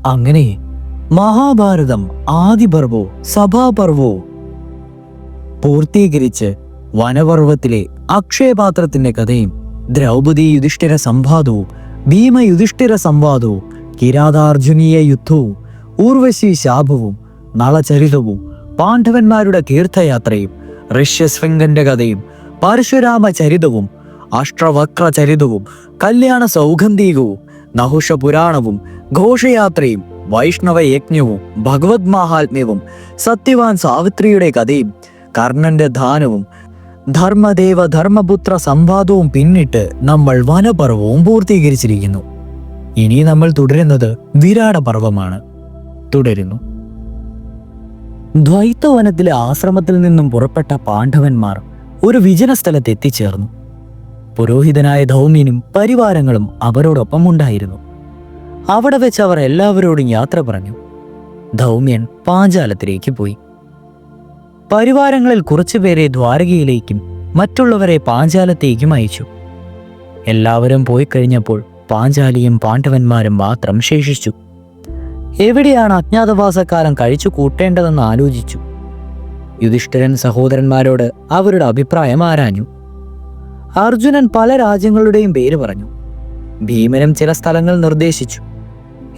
അങ്ങനെ മഹാഭാരതം ആദിപർവോ സഭാപർവോ പൂർത്തീകരിച്ച് വനപർവത്തിലെ അക്ഷയപാത്രത്തിന്റെ കഥയും ദ്രൗപദി യുധിഷ്ഠിര സംവാദവും ഭീമ യുധിഷ്ഠിര സംവാദവും കിരാതാർജുനീയ യുദ്ധവും ഊർവശി ശാപവും നളചരിതവും പാണ്ഡവന്മാരുടെ തീർത്ഥയാത്രയും ഋഷ്യശൃംഗന്റെ കഥയും പരശുരാമ ചരിതവും അഷ്ടവക്ര ചരിതവും കല്യാണ സൗഗന്ധികവും നഹുഷ പുരാണവും ഘോഷയാത്രയും വൈഷ്ണവ യജ്ഞവും ഭഗവത് മാഹാത്മ്യവും സത്യവാൻ സാവിത്രിയുടെ കഥയും കർണന്റെ ദാനവും ധർമ്മദേവ ധർമ്മപുത്ര സംവാദവും പിന്നിട്ട് നമ്മൾ വനപർവവും പൂർത്തീകരിച്ചിരിക്കുന്നു. ഇനി നമ്മൾ തുടരുന്നത് വിരാട പർവമാണ്. തുടരുന്നു. ദ്വൈതവനത്തിലെ ആശ്രമത്തിൽ നിന്നും പുറപ്പെട്ട പാണ്ഡവന്മാർ ഒരു വിജന സ്ഥലത്ത് എത്തിച്ചേർന്നു. പുരോഹിതനായ ധൗമ്യനും പരിവാരങ്ങളും അവരോടൊപ്പം ഉണ്ടായിരുന്നു. അവിടെ വെച്ച് അവർ എല്ലാവരോടും യാത്ര പറഞ്ഞു. ധൗമ്യൻ പാഞ്ചാലത്തിലേക്ക് പോയി. പരിവാരങ്ങളിൽ കുറച്ചുപേരെ ദ്വാരകയിലേക്കും മറ്റുള്ളവരെ പാഞ്ചാലത്തേക്കും അയച്ചു. എല്ലാവരും പോയി കഴിഞ്ഞപ്പോൾ പാഞ്ചാലിയും പാണ്ഡവന്മാരും മാത്രം ശേഷിച്ചു. എവിടെയാണ് അജ്ഞാതവാസക്കാലം കഴിച്ചു കൂട്ടേണ്ടതെന്ന് ആലോചിച്ചു. യുധിഷ്ഠിരൻ സഹോദരന്മാരോട് അവരുടെ അഭിപ്രായം ആരാഞ്ഞു. അർജുനൻ പല രാജ്യങ്ങളുടെയും പേര് പറഞ്ഞു. ഭീമനും ചില സ്ഥലങ്ങൾ നിർദ്ദേശിച്ചു.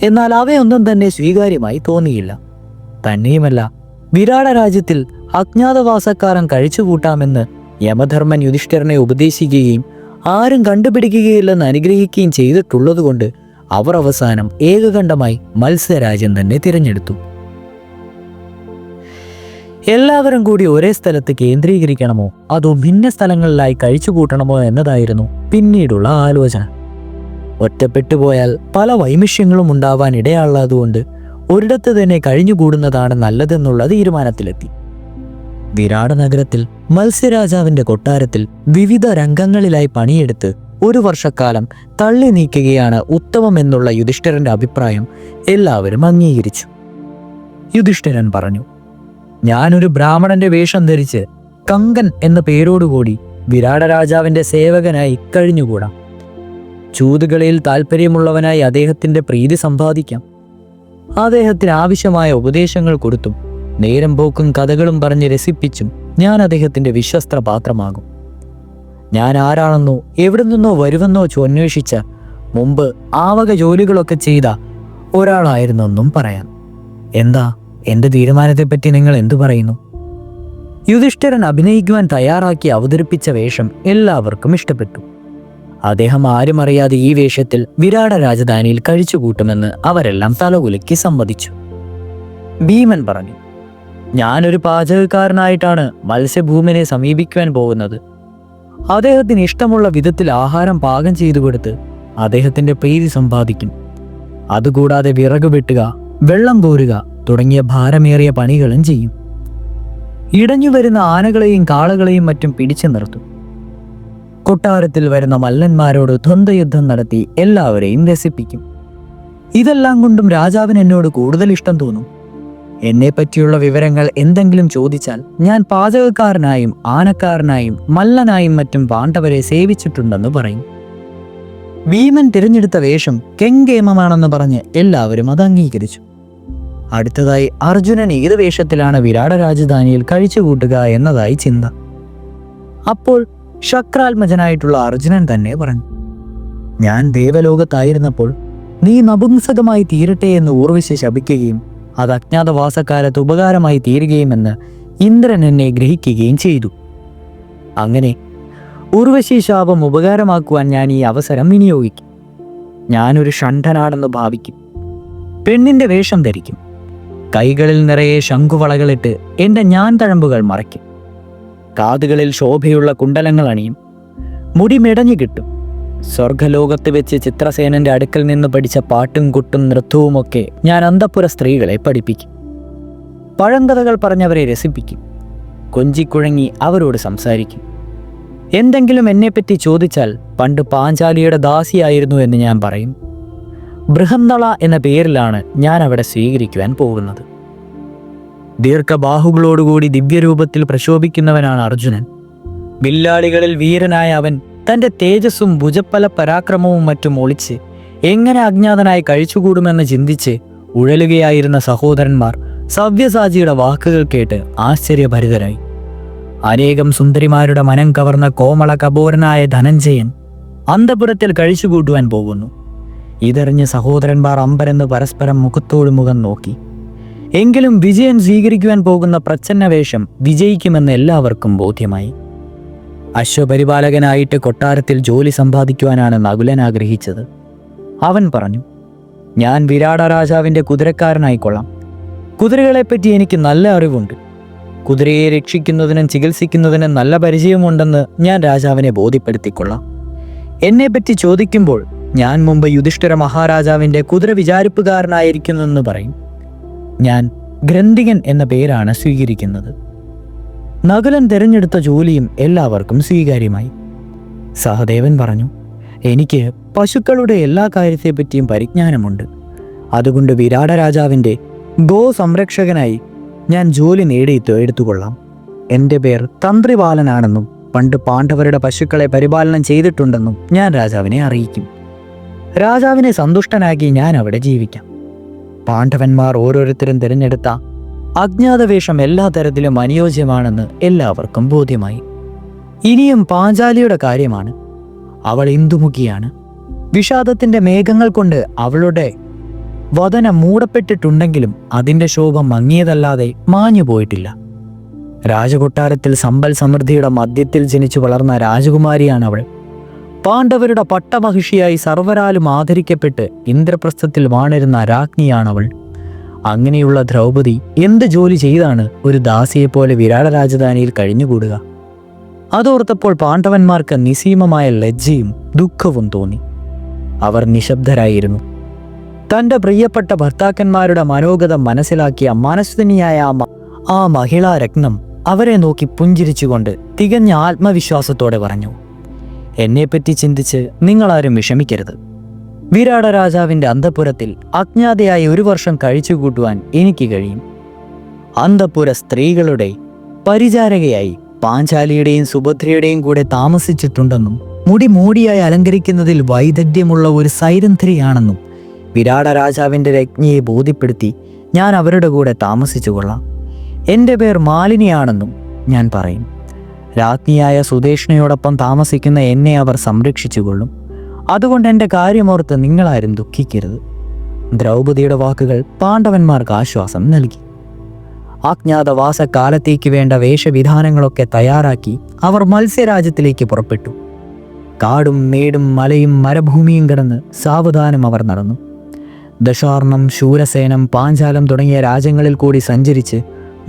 എന്നാൽ അവയൊന്നും തന്നെ സ്വീകാര്യമായി തോന്നിയില്ല. തന്നെയുമല്ല, വിരാട രാജ്യത്തിൽ അജ്ഞാതവാസക്കാരൻ കഴിച്ചുകൂട്ടാമെന്ന് യമധർമ്മൻ യുധിഷ്ഠിരനെ ഉപദേശിക്കുകയും ആരും കണ്ടുപിടിക്കുകയില്ലെന്ന് അനുഗ്രഹിക്കുകയും ചെയ്തിട്ടുള്ളതുകൊണ്ട് അവർ അവസാനം ഏകകണ്ഠമായി മത്സ്യരാജ്യം തന്നെ തിരഞ്ഞെടുത്തു. എല്ലാവരും കൂടി ഒരേ സ്ഥലത്ത് കേന്ദ്രീകരിക്കണമോ അതോ ഭിന്ന സ്ഥലങ്ങളിലായി കഴിച്ചുകൂട്ടണമോ എന്നതായിരുന്നു പിന്നീടുള്ള ആലോചന. ഒറ്റപ്പെട്ടുപോയാൽ പല വൈമിഷ്യങ്ങളും ഉണ്ടാവാൻ ഇടയാളതുകൊണ്ട് ഒരിടത്ത് തന്നെ കഴിഞ്ഞുകൂടുന്നതാണ് നല്ലതെന്നുള്ള തീരുമാനത്തിലെത്തി. വിരാട നഗരത്തിൽ മത്സ്യരാജാവിന്റെ കൊട്ടാരത്തിൽ വിവിധ രംഗങ്ങളിലായി പണിയെടുത്ത് ഒരു വർഷക്കാലം തള്ളി നീക്കുകയാണ് ഉത്തമമെന്നുള്ള യുധിഷ്ഠിരന്റെ അഭിപ്രായം എല്ലാവരും അംഗീകരിച്ചു. യുധിഷ്ഠിരൻ പറഞ്ഞു, ഞാനൊരു ബ്രാഹ്മണന്റെ വേഷം ധരിച്ച് കങ്കൻ എന്ന പേരോടുകൂടി വിരാട രാജാവിന്റെ സേവകനായി കഴിഞ്ഞുകൂടാം. ചൂതുകളിയിൽ താല്പര്യമുള്ളവനായി അദ്ദേഹത്തിന്റെ പ്രീതി സമ്പാദിക്കാം. അദ്ദേഹത്തിന് ആവശ്യമായ ഉപദേശങ്ങൾ കൊടുത്തും നേരം പോക്കും കഥകളും പറഞ്ഞ് രസിപ്പിച്ചും ഞാൻ അദ്ദേഹത്തിന്റെ വിശ്വസ്ത പാത്രമാകും. ഞാൻ ആരാണെന്നോ എവിടെ നിന്നോ വരുമെന്നോ അന്വേഷിച്ച മുമ്പ് ആവക ജോലികളൊക്കെ ചെയ്ത ഒരാളായിരുന്നെന്നും പറയാം. എന്താ എന്റെ തീരുമാനത്തെപ്പറ്റി നിങ്ങൾ എന്തു പറയുന്നു? യുധിഷ്ഠിരൻ അഭിനയിക്കുവാൻ തയ്യാറാക്കി അവതരിപ്പിച്ച വേഷം എല്ലാവർക്കും ഇഷ്ടപ്പെട്ടു. അദ്ദേഹം ആരും അറിയാതെ ഈ വേഷത്തിൽ വിരാട രാജധാനിയിൽ കഴിച്ചുകൂട്ടുമെന്ന് അവരെല്ലാം തലകുലുക്കി സമ്മതിച്ചു. ഭീമൻ പറഞ്ഞു, ഞാനൊരു പാചകക്കാരനായിട്ടാണ് മത്സ്യഭൂമിനെ സമീപിക്കുവാൻ പോകുന്നത്. അദ്ദേഹത്തിന് ഇഷ്ടമുള്ള വിധത്തിൽ ആഹാരം പാകം ചെയ്തു കൊടുത്ത് അദ്ദേഹത്തിന്റെ പ്രീതി സമ്പാദിക്കും. അതുകൂടാതെ വിറക് വെട്ടുക, വെള്ളം കോരുക തുടങ്ങിയ ഭാരമേറിയ പണികളും ചെയ്യും. ഇടഞ്ഞു വരുന്ന ആനകളെയും കാളകളെയും മറ്റും പിടിച്ചു നിർത്തും. കൊട്ടാരത്തിൽ വരുന്ന മല്ലന്മാരോട് ദ്വന്ദ്വയുദ്ധം നടത്തി എല്ലാവരെയും രസിപ്പിക്കും. ഇതെല്ലാം കൊണ്ടും രാജാവിന് എന്നോട് കൂടുതൽ ഇഷ്ടം തോന്നും. എന്നെ പറ്റിയുള്ള വിവരങ്ങൾ എന്തെങ്കിലും ചോദിച്ചാൽ ഞാൻ പാചകക്കാരനായും ആനക്കാരനായും മല്ലനായും മറ്റും പാണ്ഡവരെ സേവിച്ചിട്ടുണ്ടെന്ന് പറയും. ഭീമൻ തിരഞ്ഞെടുത്ത വേഷം കെങ്കേമമാണെന്ന് പറഞ്ഞ് എല്ലാവരും അത് അംഗീകരിച്ചു. അടുത്തതായി അർജുനൻ ഏത് വേഷത്തിലാണ് വിരാട രാജധാനിയിൽ കഴിച്ചുകൂട്ടുക എന്നതായി ചിന്ത. അപ്പോൾ ശക്രാത്മജനായിട്ടുള്ള അർജുനൻ തന്നെ പറഞ്ഞു, ഞാൻ ദേവലോകത്തായിരുന്നപ്പോൾ നീ നപുംസകമായി തീരട്ടെ എന്ന് ഊർവശി ശപിക്കുകയും അത് അജ്ഞാതവാസക്കാലത്ത് ഉപകാരമായി തീരുകയുമെന്ന് ഇന്ദ്രൻ എന്നെ ഗ്രഹിക്കുകയും ചെയ്തു. അങ്ങനെ ഊർവശി ശാപം ഉപകാരമാക്കുവാൻ ഞാൻ ഈ അവസരം വിനിയോഗിക്കും. ഞാനൊരു ഷണ്ഠനാണെന്ന് ഭാവിക്കും. പെണ്ണിന്റെ വേഷം ധരിക്കും. കൈകളിൽ നിറയെ ശംഖുവളകളിട്ട് എൻ്റെ ഞാൻ തഴമ്പുകൾ മറയ്ക്കും. കാതുകളിൽ ശോഭയുള്ള കുണ്ടലങ്ങൾ അണിയും. മുടി മെടഞ്ഞു കിട്ടും. സ്വർഗലോകത്ത് വെച്ച് ചിത്രസേനന്റെ അടുക്കൽ നിന്ന് പഠിച്ച പാട്ടും കുട്ടും നൃത്തവുമൊക്കെ ഞാൻ അന്തഃപുര സ്ത്രീകളെ പഠിപ്പിക്കും. പഴങ്കഥകൾ പറഞ്ഞവരെ രസിപ്പിക്കും. കൊഞ്ചിക്കുഴങ്ങി അവരോട് സംസാരിക്കും. എന്തെങ്കിലും എന്നെപ്പറ്റി ചോദിച്ചാൽ പണ്ട് പാഞ്ചാലിയുടെ ദാസിയായിരുന്നു എന്ന് ഞാൻ പറയും. ബൃഹന്നള എന്ന പേരിലാണ് ഞാൻ അവിടെ സ്വീകരിക്കുവാൻ പോകുന്നത്. ദീർഘബാഹുകളോടുകൂടി ദിവ്യരൂപത്തിൽ പ്രശോഭിക്കുന്നവനാണ് അർജുനൻ. വില്ലാളികളിൽ വീരനായ അവൻ തൻ്റെ തേജസ്സും ഭുജപ്പല പരാക്രമവും മറ്റും ഒളിച്ച് എങ്ങനെ അജ്ഞാതനായി കഴിച്ചുകൂടുമെന്ന് ചിന്തിച്ച് ഉഴലുകയായിരുന്ന സഹോദരന്മാർ സവ്യസാചിയുടെ വാക്കുകൾ കേട്ട് ആശ്ചര്യഭരിതരായി. അനേകം സുന്ദരിമാരുടെ മനം കവർന്ന കോമള കപോരനായ ധനഞ്ജയൻ അന്തപുരത്തിൽ കഴിച്ചുകൂട്ടുവാൻ പോകുന്നു. ഇതറിഞ്ഞ് സഹോദരന്മാർ അമ്പരന്ന് പരസ്പരം മുഖത്തോട് മുഖം നോക്കി. എങ്കിലും വിജയൻ സ്വീകരിക്കുവാൻ പോകുന്ന പ്രച്ഛന്നവേഷം വിജയിക്കുമെന്ന് എല്ലാവർക്കും ബോധ്യമായി. അശ്വപരിപാലകനായിട്ട് കൊട്ടാരത്തിൽ ജോലി സമ്പാദിക്കുവാനാണ് നകുലൻ ആഗ്രഹിച്ചത്. അവൻ പറഞ്ഞു, ഞാൻ വിരാട രാജാവിൻ്റെ കുതിരക്കാരനായിക്കൊള്ളാം. കുതിരകളെപ്പറ്റി എനിക്ക് നല്ല അറിവുണ്ട്. കുതിരയെ രക്ഷിക്കുന്നതിനും ചികിത്സിക്കുന്നതിനും നല്ല പരിചയമുണ്ടെന്ന് ഞാൻ രാജാവിനെ ബോധ്യപ്പെടുത്തിക്കൊള്ളാം. എന്നെപ്പറ്റി ചോദിക്കുമ്പോൾ ഞാൻ മുമ്പ് യുധിഷ്ഠിര മഹാരാജാവിൻ്റെ കുതിര വിചാരിപ്പുകാരനായിരിക്കുന്നെന്ന് പറയും. ഞാൻ ഗ്രന്ഥികൻ എന്ന പേരാണ് സ്വീകരിക്കുന്നത്. നകുലൻ തിരഞ്ഞെടുത്ത ജോലിയും എല്ലാവർക്കും സ്വീകാര്യമായി. സഹദേവൻ പറഞ്ഞു, എനിക്ക് പശുക്കളുടെ എല്ലാ കാര്യത്തെപ്പറ്റിയും പരിജ്ഞാനമുണ്ട്. അതുകൊണ്ട് വിരാട രാജാവിൻ്റെ ഗോ സംരക്ഷകനായി ഞാൻ ജോലി എടുത്തുകൊള്ളാം. എൻ്റെ പേർ തന്ത്രിപാലനാണെന്നും പണ്ട് പാണ്ഡവരുടെ പശുക്കളെ പരിപാലനം ചെയ്തിട്ടുണ്ടെന്നും ഞാൻ രാജാവിനെ അറിയിക്കും. രാജാവിനെ സന്തുഷ്ടനാക്കി ഞാൻ അവിടെ ജീവിക്കാം. പാണ്ഡവന്മാർ ഓരോരുത്തരും തിരഞ്ഞെടുത്ത അജ്ഞാതവേഷം എല്ലാ തരത്തിലും അനുയോജ്യമാണെന്ന് എല്ലാവർക്കും ബോധ്യമായി. ഇനിയും പാഞ്ചാലിയുടെ കാര്യമാണ്. അവൾ ഇന്ദുമുഖിയാണ്. വിഷാദത്തിൻ്റെ മേഘങ്ങൾ കൊണ്ട് അവളുടെ വദനം മൂടപ്പെട്ടിട്ടുണ്ടെങ്കിലും അതിൻ്റെ ശോഭ മങ്ങിയതല്ലാതെ മാഞ്ഞു പോയിട്ടില്ല. രാജകൊട്ടാരത്തിൽ സമ്പൽ സമൃദ്ധിയുടെ മധ്യത്തിൽ ജനിച്ചു വളർന്ന രാജകുമാരിയാണ് അവൾ. പാണ്ഡവരുടെ പട്ടമഹിഷിയായി സർവരാലും ആദരിക്കപ്പെട്ട് ഇന്ദ്രപ്രസ്ഥത്തിൽ വാണിരുന്ന രാജ്ഞിയാണവൾ. അങ്ങനെയുള്ള ദ്രൗപദി എന്ത് ജോലി ചെയ്താണ് ഒരു ദാസിയെപ്പോലെ വിരാട രാജധാനിയിൽ കഴിഞ്ഞുകൂടുക? അതോർത്തപ്പോൾ പാണ്ഡവന്മാർക്ക് നിസീമമായ ലജ്ജയും ദുഃഖവും തോന്നി. അവർ നിശബ്ദരായിരുന്നു. തൻ്റെ പ്രിയപ്പെട്ട ഭർത്താക്കന്മാരുടെ മനോഗതം മനസ്സിലാക്കിയ മനസ്വിനിയായ ആ മഹിളാരത്നം അവരെ നോക്കി പുഞ്ചിരിച്ചുകൊണ്ട് തികഞ്ഞ ആത്മവിശ്വാസത്തോടെ പറഞ്ഞു, എന്നെപ്പറ്റി ചിന്തിച്ച് നിങ്ങളാരും വിഷമിക്കരുത്. വിരാട രാജാവിൻ്റെ അന്തഃപുരത്തിൽ അജ്ഞാതയായി 1 വർഷം കഴിച്ചുകൂട്ടുവാൻ എനിക്ക് കഴിയും. അന്തഃപുര സ്ത്രീകളുടെ പരിചാരകയായി പാഞ്ചാലിയുടെയും സുഭദ്രയുടെയും കൂടെ താമസിച്ചിട്ടുണ്ടെന്നും മുടി മൂടിയായി അലങ്കരിക്കുന്നതിൽ വൈദഗ്ധ്യമുള്ള ഒരു സൈരന്ധ്രിയാണെന്നും വിരാട രാജാവിൻ്റെ രജ്ഞിയെ ബോധ്യപ്പെടുത്തി ഞാൻ അവരുടെ കൂടെ താമസിച്ചു കൊള്ളാം. എൻ്റെ പേർ മാലിനിയാണെന്നും ഞാൻ പറയും. രാജ്ഞിയായ സുദേഷ്ണയോടൊപ്പം താമസിക്കുന്ന എന്നെ അവർ സംരക്ഷിച്ചുകൊള്ളും. അതുകൊണ്ട് എൻ്റെ കാര്യമോർത്ത് നിങ്ങളാരും ദുഃഖിക്കരുത്. ദ്രൗപദിയുടെ വാക്കുകൾ പാണ്ഡവന്മാർക്ക് ആശ്വാസം നൽകി. അജ്ഞാതവാസകാലത്തേക്ക് വേണ്ട വേഷവിധാനങ്ങളൊക്കെ തയ്യാറാക്കി അവർ മത്സ്യരാജ്യത്തിലേക്ക് പുറപ്പെട്ടു. കാടും മേടും മലയും മരഭൂമിയും കടന്ന് സാവധാനം അവർ നടന്നു. ദശാർണം, ശൂരസേനം, പാഞ്ചാലം തുടങ്ങിയ രാജ്യങ്ങളിൽ കൂടി സഞ്ചരിച്ച്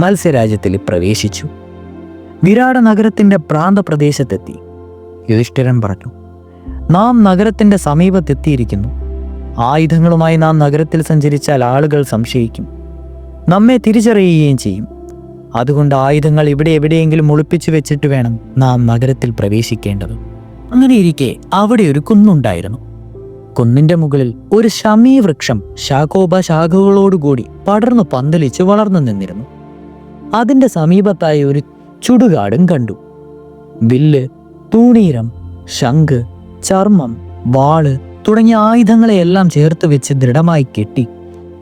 മത്സ്യരാജ്യത്തിൽ പ്രവേശിച്ചു. വിരാട നഗരത്തിൻ്റെ പ്രാന്തപ്രദേശത്തെത്തി. യുധിഷ്ഠിരൻ പറഞ്ഞു, നാം നഗരത്തിൻ്റെ സമീപത്തെത്തിയിരിക്കുന്നു. ആയുധങ്ങളുമായി നാം നഗരത്തിൽ സഞ്ചരിച്ചാൽ ആളുകൾ സംശയിക്കും, നമ്മെ തിരിച്ചറിയുകയും ചെയ്യും. അതുകൊണ്ട് ആയുധങ്ങൾ ഇവിടെ എവിടെയെങ്കിലും ഒളിപ്പിച്ചു വെച്ചിട്ട് വേണം നാം നഗരത്തിൽ പ്രവേശിക്കേണ്ടത്. അങ്ങനെയിരിക്കെ അവിടെ ഒരു കുന്നുണ്ടായിരുന്നു. കുന്നിൻ്റെ മുകളിൽ ഒരു ശമീ വൃക്ഷം ശാഖോപശാഖകളോടുകൂടി പടർന്നു പന്തലിച്ച് വളർന്നു നിന്നിരുന്നു. അതിൻ്റെ സമീപത്തായി ഒരു ചുടുകാടും കണ്ടു. വില്ല്, തൂണീരം, ശംഖ്, ചർമ്മം, വാള് തുടങ്ങിയ ആയുധങ്ങളെയെല്ലാം ചേർത്ത് വെച്ച് ദൃഢമായി കെട്ടി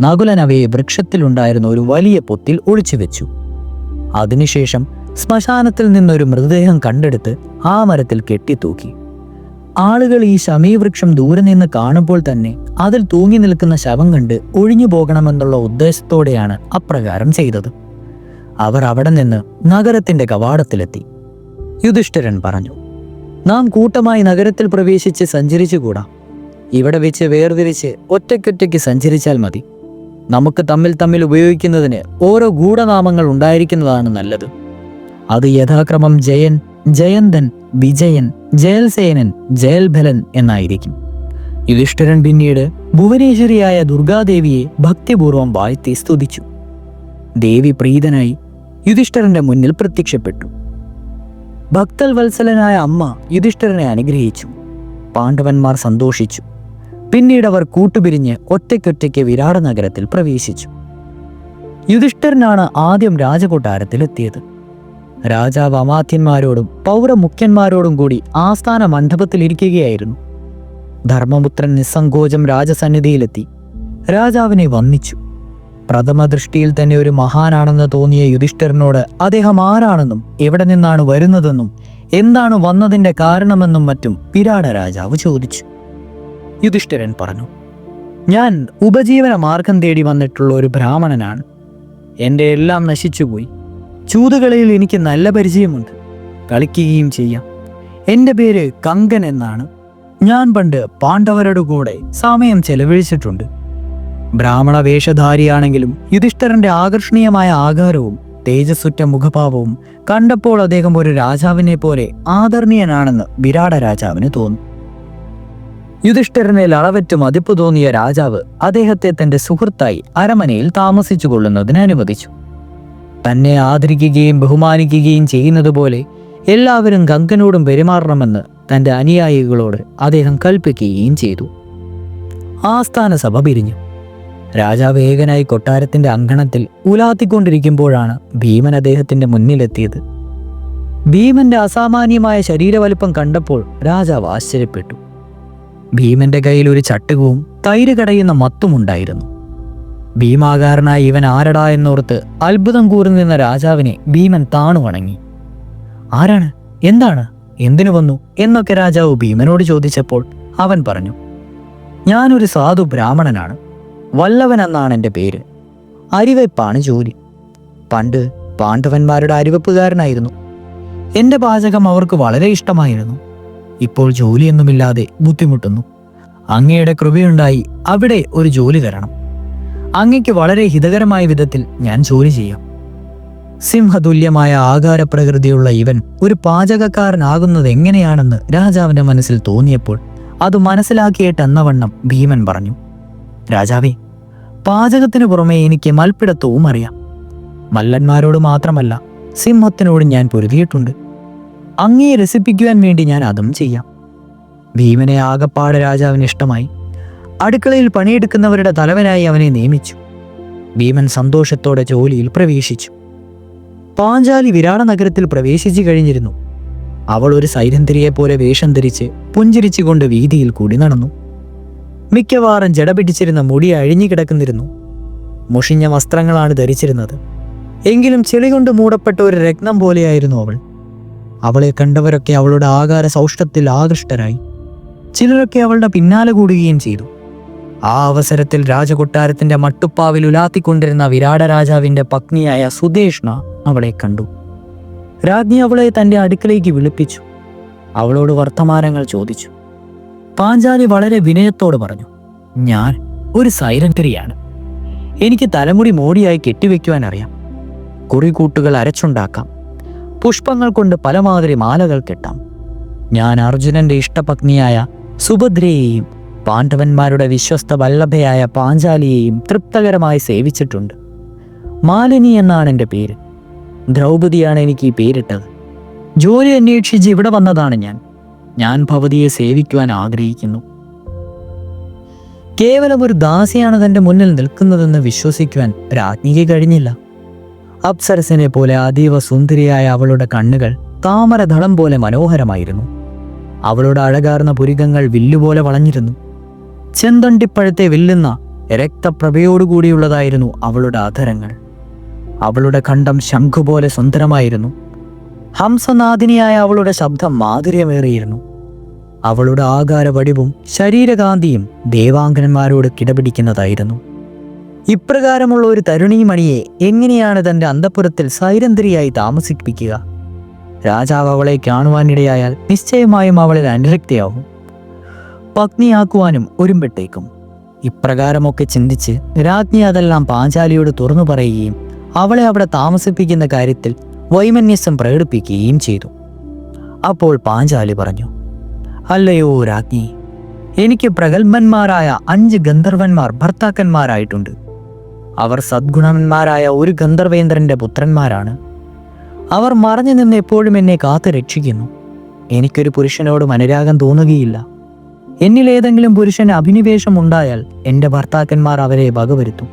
നകുലൻ അവയെ വൃക്ഷത്തിലുണ്ടായിരുന്ന ഒരു വലിയ പൊത്തിൽ ഒളിച്ചു വെച്ചു. അതിനുശേഷം ശ്മശാനത്തിൽ നിന്നൊരു മൃതദേഹം കണ്ടെടുത്ത് ആ മരത്തിൽ കെട്ടിത്തൂക്കി. ആളുകൾ ഈ ശമീവൃക്ഷം ദൂരെ നിന്ന് കാണുമ്പോൾ തന്നെ അതിൽ തൂങ്ങി നിൽക്കുന്ന ശവം കണ്ട് ഒഴിഞ്ഞു പോകണമെന്നുള്ള ഉദ്ദേശത്തോടെയാണ് അപ്രകാരം ചെയ്തത്. അവർ അവിടെ നിന്ന് നഗരത്തിന്റെ കവാടത്തിലെത്തി. യുധിഷ്ഠിരൻ പറഞ്ഞു, നാം കൂട്ടമായി നഗരത്തിൽ പ്രവേശിച്ച് സഞ്ചരിച്ചുകൂടാ. ഇവിടെ വെച്ച് വേർതിരിച്ച് ഒറ്റയ്ക്കൊറ്റയ്ക്ക് സഞ്ചരിച്ചാൽ മതി. നമുക്ക് തമ്മിൽ ഉപയോഗിക്കുന്നതിന് ഓരോ ഗൂഢനാമങ്ങൾ ഉണ്ടായിരിക്കുന്നതാണ് നല്ലത്. അത് യഥാക്രമം ജയൻ, ജയന്തൻ, വിജയൻ, ജയൽസേനൻ, ജയൽബലൻ എന്നായിരിക്കും. യുധിഷ്ഠിരൻ പിന്നീട് ഭുവനേശ്വരിയായ ദുർഗാദേവിയെ ഭക്തിപൂർവം വാഴ്ത്തി സ്തുതിച്ചു. ദേവി പ്രീതനായി യുധിഷ്ഠിരന്റെ മുന്നിൽ പ്രത്യക്ഷപ്പെട്ടു. ഭക്തൽ വത്സലനായ അമ്മ യുധിഷ്ഠിരനെ അനുഗ്രഹിച്ചു. പാണ്ഡവന്മാർ സന്തോഷിച്ചു. പിന്നീട് അവർ കൂട്ടുപിരിഞ്ഞ് ഒറ്റയ്ക്കൊറ്റയ്ക്ക് വിരാട നഗരത്തിൽ പ്രവേശിച്ചു. യുധിഷ്ഠിരനാണ് ആദ്യം രാജകൊട്ടാരത്തിലെത്തിയത്. രാജാവ് അമാത്യന്മാരോടും പൗരമുഖ്യന്മാരോടും കൂടി ആസ്ഥാന മണ്ഡപത്തിലിരിക്കുകയായിരുന്നു. ധർമ്മപുത്രൻ നിസ്സങ്കോചം രാജസന്നിധിയിലെത്തി രാജാവിനെ വന്ദിച്ചു. പ്രഥമ ദൃഷ്ടിയിൽ തന്നെ ഒരു മഹാനാണെന്ന് തോന്നിയ യുധിഷ്ഠിരനോട് അദ്ദേഹം ആരാണെന്നും എവിടെ നിന്നാണ് വരുന്നതെന്നും എന്താണ് വന്നതിൻ്റെ കാരണമെന്നും മറ്റും വിരാട രാജാവ് ചോദിച്ചു. യുധിഷ്ഠിരൻ പറഞ്ഞു, ഞാൻ ഉപജീവന മാർഗം തേടി വന്നിട്ടുള്ള ഒരു ബ്രാഹ്മണനാണ്. എൻ്റെ എല്ലാം നശിച്ചുപോയി. ചൂതുകളിയിൽ എനിക്ക് നല്ല പരിചയമുണ്ട്, കളിക്കുകയും ചെയ്യാം. എൻ്റെ പേര് കങ്കൻ എന്നാണ്. ഞാൻ പണ്ട് പാണ്ഡവരുടെ കൂടെ സമയം ചെലവഴിച്ചിട്ടുണ്ട്. ബ്രാഹ്മണ വേഷധാരിയാണെങ്കിലും യുധിഷ്ഠിരന്റെ ആകർഷണീയമായ ആകാരവും തേജസ്സുറ്റ മുഖഭാവവും കണ്ടപ്പോൾ അദ്ദേഹം ഒരു രാജാവിനെ പോലെ ആദരണീയനാണെന്ന് വിരാട രാജാവിന് തോന്നി. യുധിഷ്ഠിരനിൽ അളവറ്റ് മതിപ്പ് തോന്നിയ രാജാവ് അദ്ദേഹത്തെ തന്റെ സുഹൃത്തായി അരമനയിൽ താമസിച്ചു കൊള്ളുന്നതിന് അനുവദിച്ചു. തന്നെ ആദരിക്കുകയും ബഹുമാനിക്കുകയും ചെയ്യുന്നത് പോലെ എല്ലാവരും ഗംഗനോടും പെരുമാറണമെന്ന് തന്റെ അനുയായികളോട് അദ്ദേഹം കൽപ്പിക്കുകയും ചെയ്തു. ആസ്ഥാന സഭ പിരിഞ്ഞു. രാജാവ് ഏകനായി കൊട്ടാരത്തിന്റെ അങ്കണത്തിൽ ഉലാത്തിക്കൊണ്ടിരിക്കുമ്പോഴാണ് ഭീമൻ അദ്ദേഹത്തിന്റെ മുന്നിലെത്തിയത്. ഭീമന്റെ അസാമാന്യമായ ശരീരവലുപ്പം കണ്ടപ്പോൾ രാജാവ് ആശ്ചര്യപ്പെട്ടു. ഭീമന്റെ കയ്യിൽ ഒരു ചട്ടുകവും തൈര് കടയുന്ന മത്തുമുണ്ടായിരുന്നു. ഭീമാകാരനായ ഇവൻ ആരടാ എന്നോർത്ത് അത്ഭുതം കൂർന്നു നിന്ന രാജാവിനെ ഭീമൻ താണു വണങ്ങി. ആരാണ്, എന്താണ്, എന്തിനു വന്നു എന്നൊക്കെ രാജാവ് ഭീമനോട് ചോദിച്ചപ്പോൾ അവൻ പറഞ്ഞു, ഞാനൊരു സാധു ബ്രാഹ്മണനാണ്. വല്ലവൻ എന്നാണ് എൻ്റെ പേര്. അരിവെപ്പാണ് ജോലി. പണ്ട് പാണ്ഡവന്മാരുടെ അരിവെപ്പുകാരനായിരുന്നു. എൻ്റെ പാചകം അവർക്ക് വളരെ ഇഷ്ടമായിരുന്നു. ഇപ്പോൾ ജോലിയൊന്നുമില്ലാതെ ബുദ്ധിമുട്ടുന്നു. അങ്ങയുടെ കൃപയുണ്ടായി അവിടെ ഒരു ജോലി തരണം. അങ്ങയ്ക്ക് വളരെ ഹിതകരമായ വിധത്തിൽ ഞാൻ ജോലി ചെയ്യാം. സിംഹതുല്യമായ ആകാരപ്രകൃതിയുള്ള ഇവൻ ഒരു പാചകക്കാരനാകുന്നത് എങ്ങനെയാണെന്ന് രാജാവിന്റെ മനസ്സിൽ തോന്നിയപ്പോൾ അത് മനസ്സിലാക്കിയിട്ടെന്നവണ്ണം ഭീമൻ പറഞ്ഞു, രാജാവേ, പാചകത്തിന് പുറമെ എനിക്ക് മൽപ്പിടത്തവും അറിയാം. മല്ലന്മാരോട് മാത്രമല്ല, സിംഹത്തിനോട് ഞാൻ പൊരുതിയിട്ടുണ്ട്. അങ്ങയെ രസിപ്പിക്കുവാൻ വേണ്ടി ഞാൻ അതും ചെയ്യാം. ഭീമനെ ആകപ്പാട് രാജാവിന് ഇഷ്ടമായി. അടുക്കളയിൽ പണിയെടുക്കുന്നവരുടെ തലവനായി അവനെ നിയമിച്ചു. ഭീമൻ സന്തോഷത്തോടെ ജോലിയിൽ പ്രവേശിച്ചു. പാഞ്ചാലി വിരാട നഗരത്തിൽ പ്രവേശിച്ചു കഴിഞ്ഞിരുന്നു. അവൾ ഒരു സൈരന്ധ്രിയെ പോലെ വേഷം ധരിച്ച് പുഞ്ചിരിച്ചുകൊണ്ട് വീതിയിൽ കൂടി നടന്നു. മിക്കവാറും ജട പിടിച്ചിരുന്ന മുടി അഴിഞ്ഞു കിടക്കുന്നിരുന്നു. മുഷിഞ്ഞ വസ്ത്രങ്ങളാണ് ധരിച്ചിരുന്നത്. എങ്കിലും ചെളി കൊണ്ട് മൂടപ്പെട്ട ഒരു രത്നം പോലെയായിരുന്നു അവൾ. അവളെ കണ്ടവരൊക്കെ അവളുടെ ആകാര സൗഷ്ഠത്തിൽ ആകൃഷ്ടരായി. ചിലരൊക്കെ അവളുടെ പിന്നാലെ കൂടുകയും ചെയ്തു. ആ അവസരത്തിൽ രാജകൊട്ടാരത്തിന്റെ മട്ടുപ്പാവിൽ ഉലാത്തിക്കൊണ്ടിരുന്ന വിരാട രാജാവിന്റെ പത്നിയായ സുദേഷ്ണ അവളെ കണ്ടു. രാജ്ഞി അവളെ തന്റെ അടുക്കളയ്ക്ക് വിളിപ്പിച്ചു. അവളോട് വർത്തമാനങ്ങൾ ചോദിച്ചു. പാഞ്ചാലി വളരെ വിനയത്തോട് പറഞ്ഞു, ഞാൻ ഒരു സൈരന്ധ്രിയാണ്. എനിക്ക് തലമുടി മോടിയായി കെട്ടിവെക്കുവാൻ അറിയാം. കുറികൂട്ടുകൾ അരച്ചുണ്ടാക്കാം. പുഷ്പങ്ങൾ കൊണ്ട് പലമാതിരി മാലകൾ കെട്ടാം. ഞാൻ അർജുനന്റെ ഇഷ്ടപത്നിയായ സുഭദ്രയെയും പാണ്ഡവന്മാരുടെ വിശ്വസ്ത വല്ലഭയായ പാഞ്ചാലിയെയും തൃപ്തകരമായി സേവിച്ചിട്ടുണ്ട്. മാലിനി എന്നാണ് എൻ്റെ പേര്. ദ്രൗപദിയാണ് എനിക്ക് ഈ പേരിട്ടത്. ജോലി അന്വേഷിച്ച് ഇവിടെ വന്നതാണ് ഞാൻ ഭവതിയെ സേവിക്കുവാൻ ആഗ്രഹിക്കുന്നു. കേവലം ഒരു ദാസിയാണ് തൻ്റെ മുന്നിൽ നിൽക്കുന്നതെന്ന് വിശ്വസിക്കുവാൻ രാജ്ഞിക്ക് കഴിഞ്ഞില്ല. അപ്സരസിനെ പോലെ അതീവ സുന്ദരിയായ അവളുടെ കണ്ണുകൾ താമരദളം പോലെ മനോഹരമായിരുന്നു. അവളുടെ അഴകാർന്ന പുരികങ്ങൾ വില്ലുപോലെ വളഞ്ഞിരുന്നു. ചെന്തണ്ടിപ്പഴത്തെ വെല്ലുന്ന രക്തപ്രഭയോടുകൂടിയുള്ളതായിരുന്നു അവളുടെ അധരങ്ങൾ. അവളുടെ കണ്ഠം ശംഖുപോലെ സുന്ദരമായിരുന്നു. ഹംസനാദിനിയായ അവളുടെ ശബ്ദം മാധുര്യമേറിയിരുന്നു. അവളുടെ ആകാര വടിവും ശരീരകാന്തിയും ദേവാംഗനന്മാരോട് കിടപിടിക്കുന്നതായിരുന്നു. ഇപ്രകാരമുള്ള ഒരു തരുണീമണിയെ എങ്ങനെയാണ് തൻ്റെ അന്തഃപുരത്തിൽ സൈരന്ധ്രിയായി താമസിപ്പിക്കുക? രാജാവ് അവളെ കാണുവാനിടയായാൽ നിശ്ചയമായും അവളിൽ അനുരക്തിയാവും. പത്നിയാക്കുവാനും ഒരുമ്പെട്ടേക്കും. ഇപ്രകാരമൊക്കെ ചിന്തിച്ച് രാജ്ഞി അതെല്ലാം പാഞ്ചാലിയോട് തുറന്നു പറയുകയും അവളെ അവിടെ താമസിപ്പിക്കുന്ന കാര്യത്തിൽ വൈമന്യസം പ്രകടിപ്പിക്കുകയും ചെയ്തു. അപ്പോൾ പാഞ്ചാലി പറഞ്ഞു, അല്ലയോ രാജ്ഞി, എനിക്ക് പ്രഗത്ഭന്മാരായ 5 ഗന്ധർവന്മാർ ഭർത്താക്കന്മാരായിട്ടുണ്ട്. അവർ സദ്ഗുണന്മാരായ ഒരു ഗന്ധർവേന്ദ്രന്റെ പുത്രന്മാരാണ്. അവർ മറഞ്ഞു നിന്ന് എപ്പോഴും എന്നെ കാത്തു രക്ഷിക്കുന്നു. എനിക്കൊരു പുരുഷനോടും അനുരാഗം തോന്നുകയില്ല. എന്നിലേതെങ്കിലും പുരുഷന് അഭിനിവേശം ഉണ്ടായാൽ എൻ്റെ ഭർത്താക്കന്മാർ അവരെ വകവരുത്തും.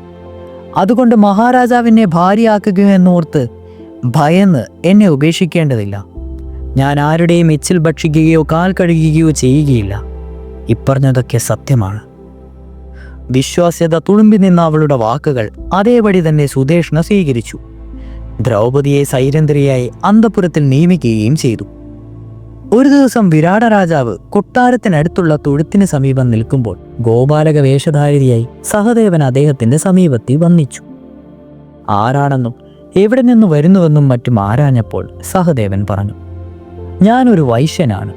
അതുകൊണ്ട് മഹാരാജാവിനെ ഭാര്യയാക്കുകയെന്നോർത്ത് ഭയന്ന് എന്നെ ഉപേക്ഷിക്കേണ്ടതില്ല. ഞാൻ ആരുടെയും എച്ചിൽ ഭക്ഷിക്കുകയോ കാൽ കഴുകുകയോ ചെയ്യുകയില്ല. ഇപ്പറഞ്ഞതൊക്കെ സത്യമാണ്. വിശ്വാസ്യത തുളുമ്പി നിന്ന അവളുടെ വാക്കുകൾ അതേപടി തന്നെ സുദേഷ്ണ സ്വീകരിച്ചു. ദ്രൗപദിയെ സൈരന്ധ്രിയായി അന്തഃപുരത്തിൽ നിയമിക്കുകയും ചെയ്തു. ഒരു ദിവസം വിരാട രാജാവ് കൊട്ടാരത്തിനടുത്തുള്ള തൊഴുത്തിന് സമീപം നിൽക്കുമ്പോൾ ഗോപാലക വേഷധാരിയായി സഹദേവൻ അദ്ദേഹത്തിന്റെ സമീപത്തിൽ വന്നിച്ചു. ആരാണെന്നും എവിടെ നിന്ന് വരുന്നുവെന്നും മറ്റും ആരാഞ്ഞപ്പോൾ സഹദേവൻ പറഞ്ഞു, ഞാനൊരു വൈശ്യനാണ്.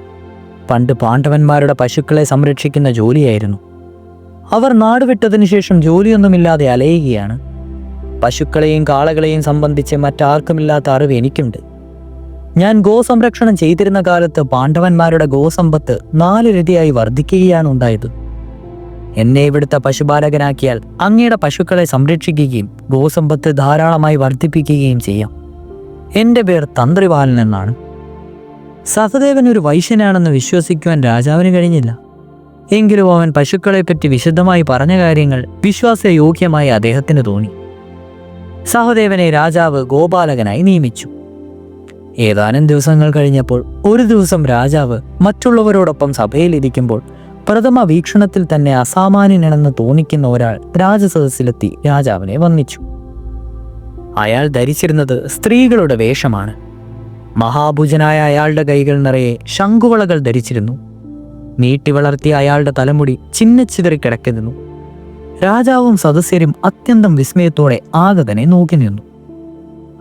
പണ്ട് പാണ്ഡവന്മാരുടെ പശുക്കളെ സംരക്ഷിക്കുന്ന ജോലിയായിരുന്നു. അവർ നാടുവിട്ടതിനു ശേഷം ജോലിയൊന്നുമില്ലാതെ അലയുകയാണ്. പശുക്കളെയും കാളകളെയും സംബന്ധിച്ച് മറ്റാർക്കുമില്ലാത്ത അറിവ് എനിക്കുണ്ട്. ഞാൻ ഗോസംരക്ഷണം ചെയ്തിരുന്ന കാലത്ത് പാണ്ഡവന്മാരുടെ ഗോസമ്പത്ത് 4 ഇരട്ടിയായി വർദ്ധിക്കുകയാണ് ഉണ്ടായത്. എന്നെ ഇവിടുത്തെ പശുപാലകനാക്കിയാൽ അങ്ങയുടെ പശുക്കളെ സംരക്ഷിക്കുകയും ഗോസമ്പത്ത് ധാരാളമായി വർദ്ധിപ്പിക്കുകയും ചെയ്യാം. എൻ്റെ പേർ തന്ത്രിപാലൻ എന്നാണ്. സഹദേവൻ ഒരു വൈശ്യനാണെന്ന് വിശ്വസിക്കുവാൻ രാജാവിന് കഴിഞ്ഞില്ല. എങ്കിലും അവൻ പശുക്കളെപ്പറ്റി വിശദമായി പറഞ്ഞ കാര്യങ്ങൾ വിശ്വാസയോഗ്യമായി അദ്ദേഹത്തിന് തോന്നി. സഹദേവനെ രാജാവ് ഗോപാലകനായി നിയമിച്ചു. ഏതാനും ദിവസങ്ങൾ കഴിഞ്ഞപ്പോൾ ഒരു ദിവസം രാജാവ് മറ്റുള്ളവരോടൊപ്പം സഭയിലിരിക്കുമ്പോൾ പ്രഥമ വീക്ഷണത്തിൽ തന്നെ അസാമാന്യനെന്ന് തോന്നിക്കുന്ന ഒരാൾ രാജസദസ്സിലെത്തി രാജാവിനെ വന്ദിച്ചു. അയാൾ ധരിച്ചിരുന്നത് സ്ത്രീകളുടെ വേഷമാണ്. മഹാഭുജനായ അയാളുടെ കൈകൾ നിറയെ ശംഖുവളകൾ ധരിച്ചിരുന്നു. നീട്ടി വളർത്തിയ അയാളുടെ തലമുടി ചിന്നച്ചിതറി കിടക്കുന്നു. രാജാവും സദസ്യരും അത്യന്തം വിസ്മയത്തോടെ ആഗതനെ നോക്കി നിന്നു.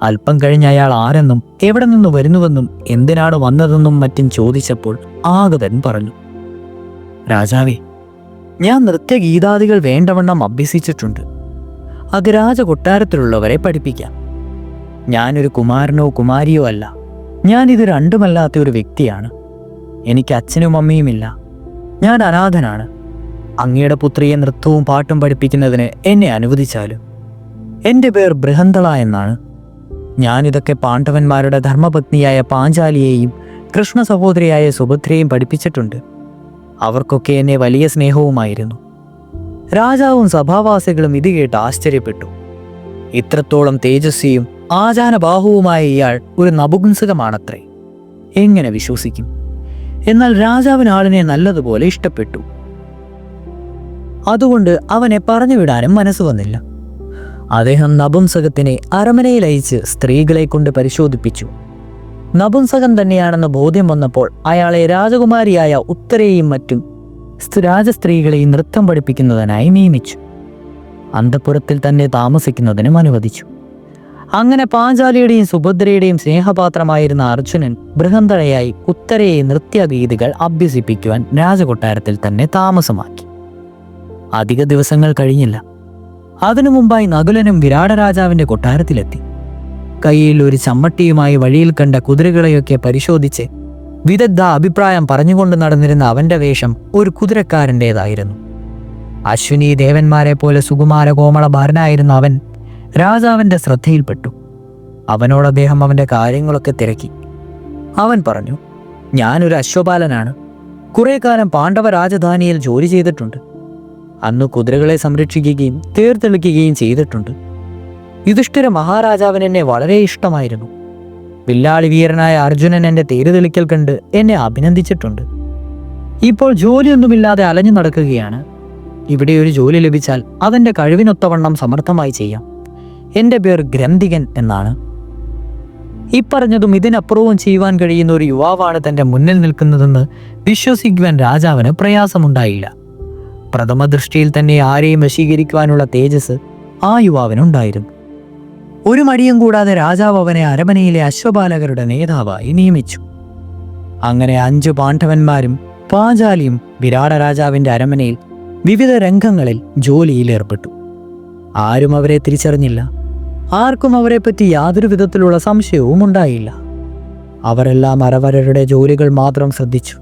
അല്പം കഴിഞ്ഞ് അയാൾ ആരെന്നും എവിടെ നിന്ന് വരുന്നുവെന്നും എന്തിനാണ് വന്നതെന്നും മറ്റും ചോദിച്ചപ്പോൾ ആഗതൻ പറഞ്ഞു, രാജാവേ, ഞാൻ നൃത്യഗീതാദികൾ വേണ്ടവണ്ണം അഭ്യസിച്ചിട്ടുണ്ട്. അത് രാജകൊട്ടാരത്തിലുള്ളവരെ പഠിപ്പിക്കാം. ഞാനൊരു കുമാരനോ കുമാരിയോ അല്ല. ഞാനിത് രണ്ടുമല്ലാത്ത ഒരു വ്യക്തിയാണ്. എനിക്ക് അച്ഛനും അമ്മയുമില്ല. ഞാൻ അനാഥനാണ്. അങ്ങയുടെ പുത്രിയെ നൃത്തവും പാട്ടും പഠിപ്പിക്കുന്നതിന് എന്നെ അനുവദിച്ചാലും. എൻ്റെ പേർ ബൃഹന്തള എന്നാണ്. ഞാനിതൊക്കെ പാണ്ഡവന്മാരുടെ ധർമ്മപത്നിയായ പാഞ്ചാലിയെയും കൃഷ്ണ സഹോദരിയായ സുഭദ്രയെയും പഠിപ്പിച്ചിട്ടുണ്ട്. അവർക്കൊക്കെ എന്നെ വലിയ സ്നേഹവുമായിരുന്നു. രാജാവും സഭാവാസികളും ഇത് കേട്ട് ആശ്ചര്യപ്പെട്ടു. ഇത്രത്തോളം തേജസ്വിയും ആചാനബാഹുവുമായ ഇയാൾ ഒരു നപുംസകമാണത്രേ. എങ്ങനെ വിശ്വസിക്കും? എന്നാൽ രാജാവിന് ആളിനെ നല്ലതുപോലെ ഇഷ്ടപ്പെട്ടു. അതുകൊണ്ട് അവനെ പറഞ്ഞുവിടാനും മനസ്സ് വന്നില്ല. അദ്ദേഹം നപുംസകത്തിനെ അരമനയിൽ അയച്ച് സ്ത്രീകളെ കൊണ്ട് പരിശോധിപ്പിച്ചു. നപുംസകൻ തന്നെയാണെന്ന് ബോധ്യം വന്നപ്പോൾ അയാളെ രാജകുമാരിയായ ഉത്തരയെയും മറ്റും രാജസ്ത്രീകളെയും നൃത്തം പഠിപ്പിക്കുന്നതിനായി നിയമിച്ചു. അന്തഃപുരത്തിൽ തന്നെ താമസിക്കുന്നതിനും അനുവദിച്ചു. അങ്ങനെ പാഞ്ചാലിയുടെയും സുഭദ്രയുടെയും സ്നേഹപാത്രമായിരുന്ന അർജുനൻ ബൃഹന്തളയായി ഉത്തരയെ നൃത്യഗീതികൾ അഭ്യസിപ്പിക്കുവാൻ രാജകൊട്ടാരത്തിൽ തന്നെ താമസമാക്കി. അധിക ദിവസങ്ങൾ കഴിഞ്ഞില്ല. അതിനു മുമ്പായി നകുലനും വിരാട രാജാവിന്റെ കൊട്ടാരത്തിലെത്തി. കയ്യിൽ ഒരു ചമ്മട്ടിയുമായി വഴിയിൽ കണ്ട കുതിരകളെയൊക്കെ പരിശോധിച്ച് വിദഗ്ധ അഭിപ്രായം പറഞ്ഞുകൊണ്ട് നടന്നിരുന്ന അവന്റെ വേഷം ഒരു കുതിരക്കാരൻ്റെതായിരുന്നു. അശ്വിനി ദേവന്മാരെ പോലെ സുകുമാര കോമളഭാരനായിരുന്ന അവൻ രാജാവിന്റെ ശ്രദ്ധയിൽപ്പെട്ടു. അവനോട് അദ്ദേഹം അവന്റെ കാര്യങ്ങളൊക്കെ തിരക്കി. അവൻ പറഞ്ഞു, ഞാനൊരു അശ്വപാലനാണ്. കുറെ കാലം പാണ്ഡവ രാജധാനിയിൽ ജോലി ചെയ്തിട്ടുണ്ട്. അന്ന് കുതിരകളെ സംരക്ഷിക്കുകയും തേർത്തെളിക്കുകയും ചെയ്തിട്ടുണ്ട്. യുധിഷ്ഠിര മഹാരാജാവിന് എന്നെ വളരെ ഇഷ്ടമായിരുന്നു. വില്ലാളി വീരനായ അർജുനൻ എൻ്റെ തേരുതെളിക്കൽ കണ്ട് എന്നെ അഭിനന്ദിച്ചിട്ടുണ്ട്. ഇപ്പോൾ ജോലിയൊന്നുമില്ലാതെ അലഞ്ഞു നടക്കുകയാണ്. ഇവിടെ ഒരു ജോലി ലഭിച്ചാൽ അതെൻ്റെ കഴിവിനൊത്തവണ്ണം സമർത്ഥമായി ചെയ്യാം. എൻ്റെ പേർ ഗ്രന്ഥികൻ എന്നാണ്. ഇപ്പറഞ്ഞതും ഇതിനപ്പുറവും ചെയ്യുവാൻ കഴിയുന്ന ഒരു യുവാവാണ് തൻ്റെ മുന്നിൽ നിൽക്കുന്നതെന്ന് വിശ്വസിക്കുവാൻ രാജാവിന് പ്രയാസമുണ്ടായില്ല. പ്രഥമ ദൃഷ്ടിയിൽ തന്നെ ആരെയും വശീകരിക്കുവാനുള്ള തേജസ് ആ യുവാവിനുണ്ടായിരുന്നു. ഒരു മടിയും കൂടാതെ രാജാവ് അവനെ അരമനയിലെ അശ്വപാലകരുടെ നേതാവായി നിയമിച്ചു. അങ്ങനെ 5 പാണ്ഡവന്മാരും പാഞ്ചാലിയും വിരാട രാജാവിൻ്റെ അരമനയിൽ വിവിധ രംഗങ്ങളിൽ ജോലിയിൽ ഏർപ്പെട്ടു. ആരും അവരെ തിരിച്ചറിഞ്ഞില്ല. ആർക്കും അവരെപ്പറ്റി യാതൊരു വിധത്തിലുള്ള സംശയവും ഉണ്ടായില്ല. അവരെല്ലാം അവരവരുടെ ജോലികൾ മാത്രം ശ്രദ്ധിച്ചു.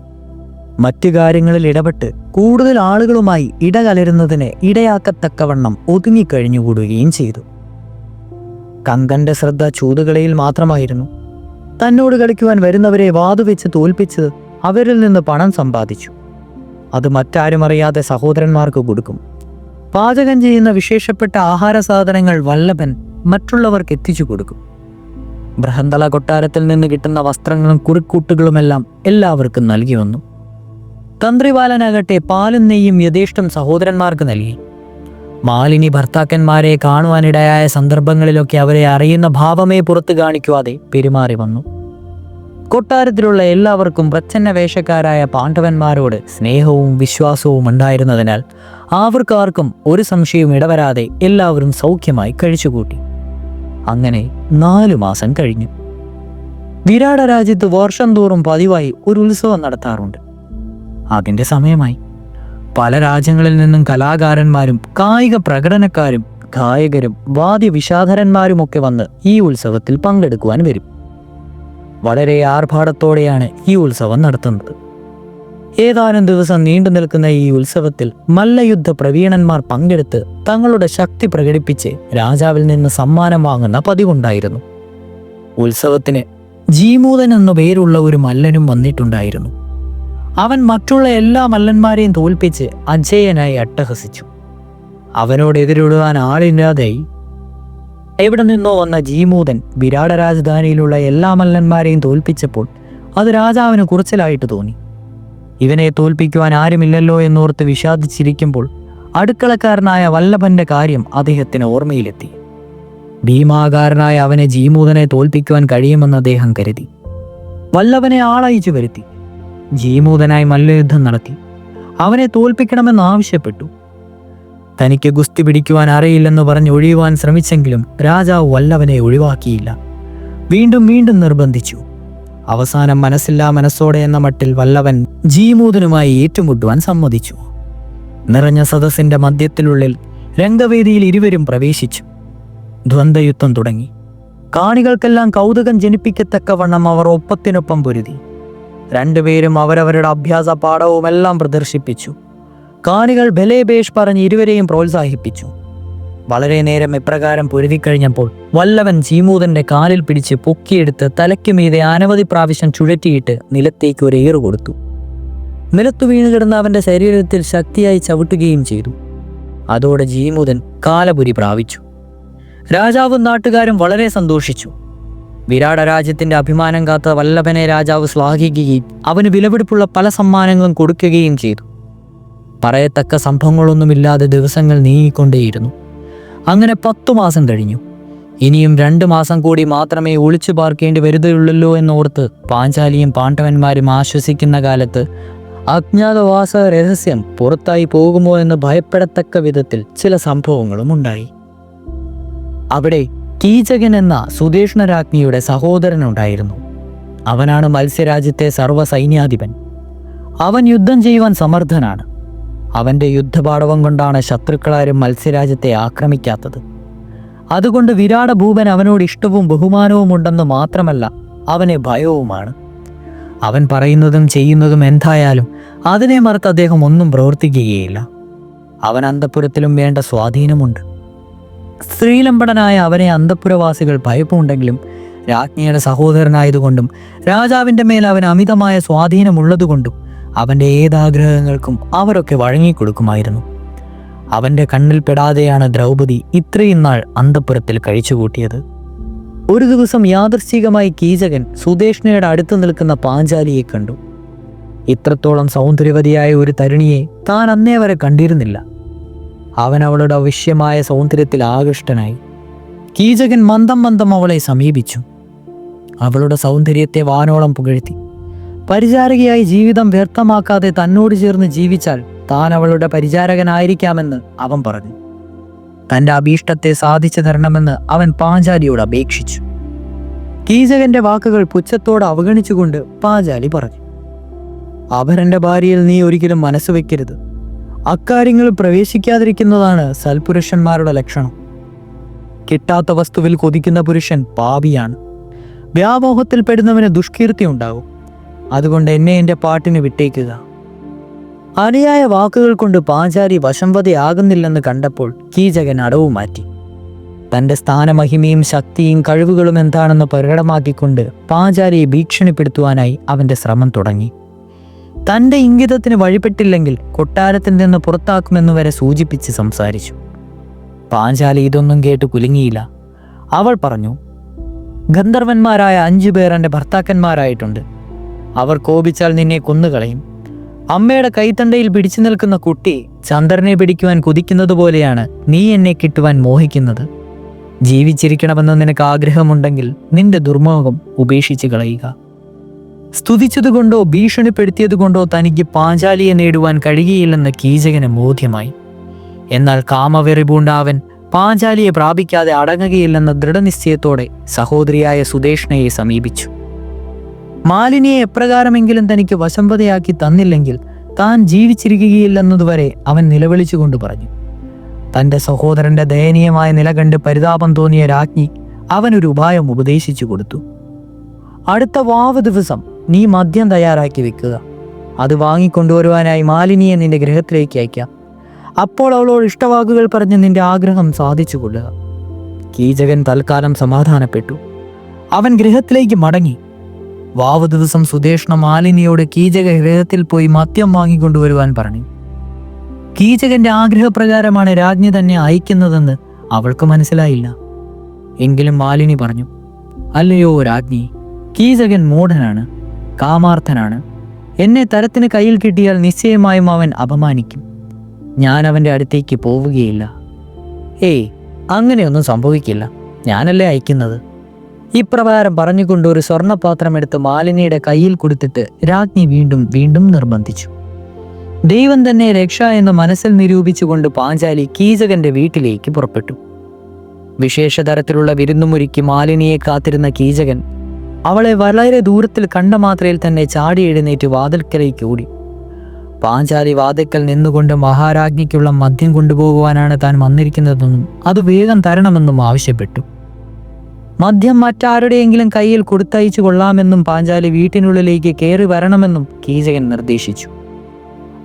മറ്റു കാര്യങ്ങളിൽ ഇടപെട്ട് കൂടുതൽ ആളുകളുമായി ഇടകലരുന്നതിന് ഇടയാക്കത്തക്കവണ്ണം ഒതുങ്ങിക്കഴിഞ്ഞുകൂടുകയും ചെയ്തു. കങ്കന്റെ ശ്രദ്ധ ചൂതുകളിയിൽ മാത്രമായിരുന്നു. തന്നോട് കളിക്കുവാൻ വരുന്നവരെ വാതുവെച്ച് തോൽപ്പിച്ച് അവരിൽ നിന്ന് പണം സമ്പാദിച്ചു. അത് മറ്റാരും അറിയാതെ സഹോദരന്മാർക്ക് കൊടുക്കും. പാചകം ചെയ്യുന്ന വിശേഷപ്പെട്ട ആഹാര സാധനങ്ങൾ വല്ലഭൻ മറ്റുള്ളവർക്ക് എത്തിച്ചു കൊടുക്കും. ബൃഹന്തള കൊട്ടാരത്തിൽ നിന്ന് കിട്ടുന്ന വസ്ത്രങ്ങളും കുറിക്കൂട്ടുകളുമെല്ലാം എല്ലാവർക്കും നൽകി വന്നു. തന്ത്രിപാലനാകട്ടെ പാലും നെയ്യും യഥേഷ്ടം സഹോദരന്മാർക്ക് നൽകി. മാലിനി ഭർത്താക്കന്മാരെ കാണുവാനിടയായ സന്ദർഭങ്ങളിലൊക്കെ അവരെ അറിയുന്ന ഭാവമേ പുറത്തു കാണിക്കുവാതെ പെരുമാറി വന്നു. കൊട്ടാരത്തിലുള്ള എല്ലാവർക്കും പ്രച്ഛന്ന വേഷക്കാരായ പാണ്ഡവന്മാരോട് സ്നേഹവും വിശ്വാസവും ഉണ്ടായിരുന്നതിനാൽ അവർക്കാർക്കും ഒരു സംശയവും ഇടവരാതെ എല്ലാവരും സൗഖ്യമായി കഴിച്ചുകൂട്ടി. അങ്ങനെ 4 മാസം കഴിഞ്ഞു. വിരാട രാജ്യത്ത് വർഷം തോറും പതിവായി ഒരു ഉത്സവം നടത്താറുണ്ട്. അതിൻ്റെ സമയമായി. പല രാജ്യങ്ങളിൽ നിന്നും കലാകാരന്മാരും കായിക പ്രകടനക്കാരും ഗായകരും വാദ്യവിശാധരന്മാരുമൊക്കെ വന്ന് ഈ ഉത്സവത്തിൽ പങ്കെടുക്കുവാൻ വരും. വളരെ ആർഭാടത്തോടെയാണ് ഈ ഉത്സവം നടത്തുന്നത്. ഏതാനും ദിവസം നീണ്ടു നിൽക്കുന്ന ഈ ഉത്സവത്തിൽ മല്ലയുദ്ധ പ്രവീണന്മാർ പങ്കെടുത്ത് തങ്ങളുടെ ശക്തി പ്രകടിപ്പിച്ച് രാജാവിൽ നിന്ന് സമ്മാനം വാങ്ങുന്ന പതിവുണ്ടായിരുന്നു. ഉത്സവത്തിന് ജീമൂതൻ എന്നു പേരുള്ള ഒരു മല്ലനും വന്നിട്ടുണ്ടായിരുന്നു. അവൻ മറ്റുള്ള എല്ലാ മല്ലന്മാരെയും തോൽപ്പിച്ച് അജേയനായി അട്ടഹസിച്ചു. അവനോട് എതിരിടുവാൻ ആളില്ലാതായി. എവിടെ നിന്നോ വന്ന ജീമൂതൻ വിരാട രാജധാനിയിലുള്ള എല്ലാ മല്ലന്മാരെയും തോൽപ്പിച്ചപ്പോൾ അത് രാജാവിന് കുറച്ചിലായിട്ട് തോന്നി. ഇവനെ തോൽപ്പിക്കുവാൻ ആരുമില്ലല്ലോ എന്നോർത്ത് വിഷാദിച്ചിരിക്കുമ്പോൾ അടുക്കളക്കാരനായ വല്ലഭന്റെ കാര്യം അദ്ദേഹത്തിന് ഓർമ്മയിലെത്തി. ഭീമാകാരനായ അവനെ ജീമൂതനെ തോൽപ്പിക്കുവാൻ കഴിയുമെന്ന് അദ്ദേഹം കരുതി. വല്ലഭനെ ആളയച്ചു വരുത്തി. ജീമൂതനായി മല്ലയുദ്ധം നടത്തി അവനെ തോൽപ്പിക്കണമെന്ന് ആവശ്യപ്പെട്ടു. തനിക്ക് ഗുസ്തി പിടിക്കുവാൻ അറിയില്ലെന്ന് പറഞ്ഞ് ഒഴിയുവാൻ ശ്രമിച്ചെങ്കിലും രാജാവ് വല്ലഭനെ ഒഴിവാക്കിയില്ല. വീണ്ടും വീണ്ടും നിർബന്ധിച്ചു. അവസാനം മനസ്സില്ലാ മനസ്സോടെ എന്ന മട്ടിൽ വല്ലഭൻ ജീമൂതനുമായി ഏറ്റുമുട്ടുവാൻ സമ്മതിച്ചു. നിറഞ്ഞ സദസ്സിന്റെ മധ്യത്തിനുള്ളിൽ രംഗവേദിയിൽ ഇരുവരും പ്രവേശിച്ചു. ദ്വന്ദ്വയുദ്ധം തുടങ്ങി. കാണികൾക്കെല്ലാം കൗതുകം ജനിപ്പിക്കത്തക്കവണ്ണം അവർ ഒപ്പത്തിനൊപ്പം പൊരുതി. രണ്ടുപേരും അവരവരുടെ അഭ്യാസ പാഠവുമെല്ലാം പ്രദർശിപ്പിച്ചു. കാണികൾ ബലേബേഷ് പറഞ്ഞ് ഇരുവരെയും പ്രോത്സാഹിപ്പിച്ചു. വളരെ നേരം ഇപ്രകാരം പൊരുതിക്കഴിഞ്ഞപ്പോൾ വല്ലഭൻ ജീമൂതന്റെ കാലിൽ പിടിച്ച് പൊക്കിയെടുത്ത് തലയ്ക്ക് മീതെ അനവധി പ്രാവശ്യം ചുഴറ്റിയിട്ട് നിലത്തേക്ക് ഒരു ഏറ് കൊടുത്തു. നിലത്തു വീണ് കിടന്ന അവന്റെ ശരീരത്തിൽ ശക്തിയായി ചവിട്ടുകയും ചെയ്തു. അതോടെ ജീമൂതൻ കാലപുരി പ്രാപിച്ചു. രാജാവും നാട്ടുകാരും വളരെ സന്തോഷിച്ചു. വിരാട രാജ്യത്തിന്റെ അഭിമാനം കാത്ത വല്ലഭനെ രാജാവ് ശ്ലാഘിക്കുകയും അവന് വിലപിടിപ്പുള്ള പല സമ്മാനങ്ങളും കൊടുക്കുകയും ചെയ്തു. പറയത്തക്ക സംഭവങ്ങളൊന്നുമില്ലാതെ ദിവസങ്ങൾ നീങ്ങിക്കൊണ്ടേയിരുന്നു. അങ്ങനെ 10 മാസം കഴിഞ്ഞു. ഇനിയും 2 മാസം കൂടി മാത്രമേ ഒളിച്ചു പാർക്കേണ്ടി വരുകയുള്ളല്ലോ എന്നോർത്ത് പാഞ്ചാലിയും പാണ്ഡവന്മാരും ആശ്വസിക്കുന്ന കാലത്ത് അജ്ഞാതവാസ രഹസ്യം പുറത്തായി പോകുമോ എന്ന് ഭയപ്പെടത്തക്ക വിധത്തിൽ ചില സംഭവങ്ങളും ഉണ്ടായി. അവിടെ കീചകൻ എന്ന സുദേഷ്ണരാജ്ഞിയുടെ സഹോദരനുണ്ടായിരുന്നു. അവനാണ് മത്സ്യരാജ്യത്തെ സർവ്വ സൈന്യാധിപൻ. അവൻ യുദ്ധം ചെയ്യുവാൻ സമർത്ഥനാണ്. അവൻ്റെ യുദ്ധപാടവം കൊണ്ടാണ് ശത്രുക്കളാരും മത്സ്യരാജ്യത്തെ ആക്രമിക്കാത്തത്. അതുകൊണ്ട് വിരാട ഭൂപൻ അവനോട് ഇഷ്ടവും ബഹുമാനവും ഉണ്ടെന്ന് മാത്രമല്ല, അവനെ ഭയവുമാണ്. അവൻ പറയുന്നതും ചെയ്യുന്നതും എന്തായാലും അതിനെ മറുത്ത് അദ്ദേഹം ഒന്നും പ്രവർത്തിക്കുകയില്ല. അവൻ അന്തഃപുരത്തിലും വേണ്ട സ്വാധീനമുണ്ട്. സ്ത്രീലമ്പടനായ അവനെ അന്തഃപുരവാസികൾ ഭയപ്പുണ്ടെങ്കിലും രാജ്ഞിയുടെ സഹോദരനായതുകൊണ്ടും രാജാവിൻ്റെ മേൽ അവന് അമിതമായ സ്വാധീനമുള്ളതുകൊണ്ടും അവൻ്റെ ഏതാഗ്രഹങ്ങൾക്കും അവരൊക്കെ വഴങ്ങിക്കൊടുക്കുമായിരുന്നു. അവൻ്റെ കണ്ണിൽ പെടാതെയാണ് ദ്രൗപദി ഇത്രയും നാൾ അന്തഃപുരത്തിൽ കഴിച്ചുകൂട്ടിയത്. ഒരു ദിവസം യാദൃശ്ചികമായി കീചകൻ സുദേഷ്ണയുടെ അടുത്ത് നിൽക്കുന്ന പാഞ്ചാലിയെ കണ്ടു. ഇത്രത്തോളം സൗന്ദര്യവതിയായ ഒരു തരുണിയെ താൻ അന്നേ വരെ കണ്ടിരുന്നില്ല. അവൻ അവളുടെ അവശ്യമായ സൗന്ദര്യത്തിൽ ആകൃഷ്ടനായി. കീചകൻ മന്ദം മന്ദം അവളെ സമീപിച്ചു. അവളുടെ സൗന്ദര്യത്തെ വാനോളം പുകഴ്ത്തി. പരിചാരകയായി ജീവിതം വ്യർത്ഥമാക്കാതെ തന്നോട് ചേർന്ന് ജീവിച്ചാൽ താൻ അവളുടെ പരിചാരകനായിരിക്കാമെന്ന് അവൻ പറഞ്ഞു. തൻ്റെ അഭീഷ്ടത്തെ സാധിച്ചു തരണമെന്ന് അവൻ പാഞ്ചാലിയോട് അപേക്ഷിച്ചു. കീചകന്റെ വാക്കുകൾ പുച്ഛത്തോടെ അവഗണിച്ചുകൊണ്ട് പാഞ്ചാലി പറഞ്ഞു, അപരന്റെ ഭാര്യയിൽ നീ ഒരിക്കലും മനസ്സ് വെക്കരുത്. അക്കാര്യങ്ങൾ പ്രവേശിക്കാതിരിക്കുന്നതാണ് സൽപുരുഷന്മാരുടെ ലക്ഷണം. കിട്ടാത്ത വസ്തുവിൽ കൊതിക്കുന്ന പുരുഷൻ പാപിയാണ്. വ്യാമോഹത്തിൽ പെടുന്നവന് ദുഷ്കീർത്തി ഉണ്ടാകും. അതുകൊണ്ട് എന്നെ എൻ്റെ പാട്ടിന് വിട്ടേക്കുക. അനുയായ വാക്കുകൾ കൊണ്ട് പാഞ്ചാലി വശംവതയാകുന്നില്ലെന്ന് കണ്ടപ്പോൾ കീചകൻ അടവ് മാറ്റി. തൻ്റെ സ്ഥാനമഹിമയും ശക്തിയും കഴിവുകളും എന്താണെന്ന് പ്രകടമാക്കിക്കൊണ്ട് പാഞ്ചാലിയെ ഭീഷണിപ്പെടുത്തുവാനായി അവൻ്റെ ശ്രമം തുടങ്ങി. തൻ്റെ ഇംഗിതത്തിന് വഴിപ്പെട്ടില്ലെങ്കിൽ കൊട്ടാരത്തിൽ നിന്ന് പുറത്താക്കുമെന്ന് വരെ സൂചിപ്പിച്ച് സംസാരിച്ചു. പാഞ്ചാലി ഇതൊന്നും കേട്ട് കുലുങ്ങിയില്ല. അവൾ പറഞ്ഞു, ഗന്ധർവന്മാരായ 5 പേർ എൻ്റെ ഭർത്താക്കന്മാരായിട്ടുണ്ട്. അവർ കോപിച്ചാൽ നിന്നെ കൊന്നുകളയും. അമ്മയുടെ കൈത്തണ്ടയിൽ പിടിച്ചു നിൽക്കുന്ന കുട്ടി ചന്ദ്രനെ പിടിക്കുവാൻ കുതിക്കുന്നത് പോലെയാണ് നീ എന്നെ കിട്ടുവാൻ മോഹിക്കുന്നത്. ജീവിച്ചിരിക്കണമെന്ന് നിനക്ക് ആഗ്രഹമുണ്ടെങ്കിൽ നിന്റെ ദുർമോഹം ഉപേക്ഷിച്ച് കളയുക. സ്തുതിച്ചതുകൊണ്ടോ ഭീഷണിപ്പെടുത്തിയതുകൊണ്ടോ തനിക്ക് പാഞ്ചാലിയെ നേടുവാൻ കഴിയുകയില്ലെന്ന് കീചകന് ബോധ്യമായി. എന്നാൽ കാമവെറി പൂണ്ട അവൻ പാഞ്ചാലിയെ പ്രാപിക്കാതെ അടങ്ങുകയില്ലെന്ന ദൃഢനിശ്ചയത്തോടെ സഹോദരിയായ സുദേഷ്ണയെ സമീപിച്ചു. മാലിനിയെ എപ്രകാരമെങ്കിലും തനിക്ക് വശംവദയാക്കി തന്നില്ലെങ്കിൽ താൻ ജീവിച്ചിരിക്കുകയില്ലെന്നതുവരെ അവൻ നിലവിളിച്ചുകൊണ്ട് പറഞ്ഞു. തൻ്റെ സഹോദരന്റെ ദയനീയമായ നില കണ്ട് പരിതാപം തോന്നിയ രാജ്ഞി അവനൊരു ഉപായം ഉപദേശിച്ചു കൊടുത്തു. അടുത്ത വാവ് ദിവസം നീ മദ്യം തയ്യാറാക്കി വെക്കുക. അത് വാങ്ങിക്കൊണ്ടുവരുവാനായി മാലിനിയെ നിന്റെ ഗൃഹത്തിലേക്ക് അയക്കാം. അപ്പോൾ അവളോട് ഇഷ്ടവാക്കുകൾ പറഞ്ഞ് നിന്റെ ആഗ്രഹം സാധിച്ചു കൊള്ളുക. കീചകൻ തൽക്കാലം സമാധാനപ്പെട്ടു. അവൻ ഗൃഹത്തിലേക്ക് മടങ്ങി. വാവ് ദിവസം സുദേഷ്ണ മാലിനിയോട് കീചക ഗൃഹത്തിൽ പോയി മദ്യം വാങ്ങിക്കൊണ്ടുവരുവാൻ പറഞ്ഞു. കീചകന്റെ ആഗ്രഹപ്രകാരമാണ് രാജ്ഞി തന്നെ അയക്കുന്നതെന്ന് അവൾക്ക് മനസ്സിലായില്ല. എങ്കിലും മാലിനി പറഞ്ഞു, അല്ലയോ രാജ്ഞി, കീചകൻ മൂഢനാണ്, കാമാർത്ഥനാണ്. എന്നെ തരത്തിന് കയ്യിൽ കിട്ടിയാൽ നിശ്ചയമായും അവൻ അപമാനിക്കും. ഞാൻ അവൻ്റെ അടുത്തേക്ക് പോവുകയില്ല. ഏയ്, അങ്ങനെയൊന്നും സംഭവിക്കില്ല, ഞാനല്ലേ അയക്കുന്നത്. ഇപ്രകാരം പറഞ്ഞുകൊണ്ട് ഒരു സ്വർണ്ണപാത്രം എടുത്ത് മാലിനിയുടെ കയ്യിൽ കൊടുത്തിട്ട് രാജ്ഞി വീണ്ടും വീണ്ടും നിർബന്ധിച്ചു. ദൈവം തന്നെ രക്ഷ എന്ന് മനസ്സിൽ നിരൂപിച്ചുകൊണ്ട് പാഞ്ചാലി കീചകന്റെ വീട്ടിലേക്ക് പുറപ്പെട്ടു. വിശേഷ തരത്തിലുള്ള വിരുന്നുമൊരുക്കി മാലിനിയെ കാത്തിരുന്ന കീചകൻ അവളെ വളരെ ദൂരത്തിൽ കണ്ട മാത്രയിൽ തന്നെ ചാടി എഴുന്നേറ്റ് വാതിൽക്കലേക്ക് ഓടി. പാഞ്ചാലി വാതിൽക്കൽ നിന്നുകൊണ്ട് മഹാരാജ്ഞിക്കുള്ള മദ്യം കൊണ്ടുപോകുവാനാണ് താൻ വന്നിരിക്കുന്നതെന്നും അത് വേഗം തരണമെന്നും ആവശ്യപ്പെട്ടു. മദ്യം മറ്റാരുടെയെങ്കിലും കയ്യിൽ കൊടുത്തയച്ചു കൊള്ളാമെന്നും പാഞ്ചാലി വീട്ടിനുള്ളിലേക്ക് കയറി വരണമെന്നും കീചകൻ നിർദ്ദേശിച്ചു.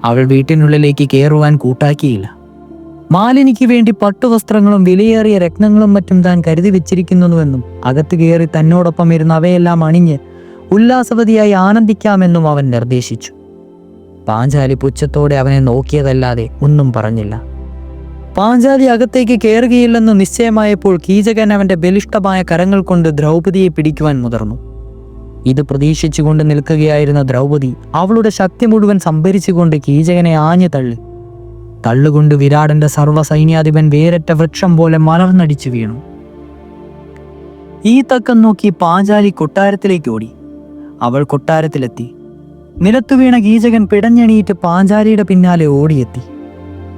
അവൾ വീട്ടിനുള്ളിലേക്ക് കയറുവാൻ കൂട്ടാക്കിയില്ല. മാലിനിക്ക് വേണ്ടി പട്ടുവസ്ത്രങ്ങളും വിലയേറിയ രത്നങ്ങളും മറ്റും താൻ കരുതി വെച്ചിരിക്കുന്നുവെന്നും അകത്ത് കയറി തന്നോടൊപ്പം ഇരുന്ന് അവയെല്ലാം അണിഞ്ഞ് ഉല്ലാസവതിയായി ആനന്ദിക്കാമെന്നും അവൻ നിർദ്ദേശിച്ചു. പാഞ്ചാലി പുച്ഛത്തോടെ അവനെ നോക്കിയതല്ലാതെ ഒന്നും പറഞ്ഞില്ല. പാഞ്ചാലി അകത്തേക്ക് കയറുകയില്ലെന്ന് നിശ്ചയമായപ്പോൾ കീചകൻ അവന്റെ ബലിഷ്ഠമായ കരങ്ങൾ കൊണ്ട് ദ്രൗപദിയെ പിടിക്കുവാൻ മുതിർന്നു. ഇത് പ്രതീക്ഷിച്ചുകൊണ്ട് നിൽക്കുകയായിരുന്ന ദ്രൗപദി അവളുടെ ശക്തി മുഴുവൻ സംഭരിച്ചുകൊണ്ട് കീചകനെ ആഞ്ഞു തള്ളുകൊണ്ട് വിരാടന്റെ സർവ്വസൈന്യാധിപൻ വേരറ്റ വൃക്ഷം പോലെ മലർന്നടിച്ചു വീണു. ഈ തക്കം നോക്കി പാഞ്ചാലി കൊട്ടാരത്തിലേക്ക് ഓടി. അവൾ കൊട്ടാരത്തിലെത്തി. നിലത്തു വീണ കീചകൻ പിടഞ്ഞെണീറ്റ് പാഞ്ചാലിയുടെ പിന്നാലെ ഓടിയെത്തി.